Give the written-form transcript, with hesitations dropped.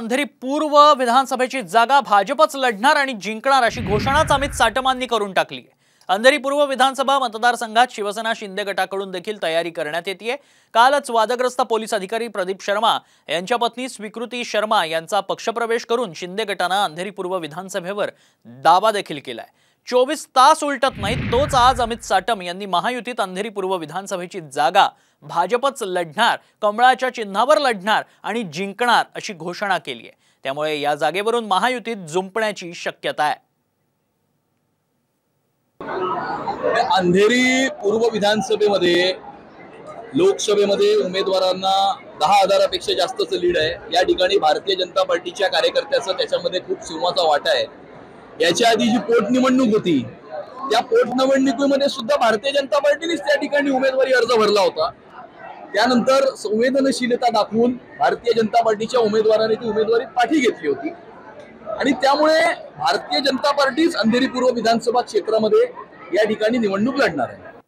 अंधेरी पूर्व विधानसभेची जागा भाजपच लढणार आणि जिंकणार अशी घोषणाच अमित साटमांनी करून टाकली आहे। अंधेरी पूर्व विधानसभा मतदारसंघात शिवसेना शिंदे गटाकडून देखील तयारी करण्यात येते। कालच वादग्रस्त पोलीस अधिकारी प्रदीप शर्मा यांच्या पत्नी स्वीकृती शर्मा यांचा पक्षप्रवेश करून शिंदे गटाने अंधेरी पूर्व विधानसभेवर दावा देखील केलाय। 24 तास उलटत नाहीत तोच आज अमित साटम यांनी महायुतीत अंधेरी पूर्व विधानसभेची जागा भाजपच लढणार, कमळाच्या चिन्हावर लढणार आणि जिंकणार अशी घोषणा केली आहे। त्यामुळे या जागेवरून महायुतीत जुंपण्याची शक्यता आहे। अंधेरी पूर्व विधानसभेमध्ये लोकसभेमध्ये उमेदवारांना 10,000 पेक्षा जास्तचं लीड आहे। या ठिकाणी भारतीय जनता पार्टीच्या कार्यकर्त्याचा त्याच्यामध्ये खूप सिंहाचा वाटा आहे। याच्या आधी जी पोटनिवडणूक होती त्या पोटनिवडणुकीमध्ये सुद्धा भारतीय जनता पार्टीनेच त्या ठिकाणी उमेदवारी अर्ज भरला होता। त्यानंतर संवेदनशीलता दाखवून भारतीय जनता पार्टीच्या उमेदवाराने ती उमेदवारी पाठी घेतली होती आणि त्यामुळे भारतीय जनता पार्टीच अंधेरी पूर्व विधानसभा क्षेत्रामध्ये या ठिकाणी निवडणूक लढणार आहे।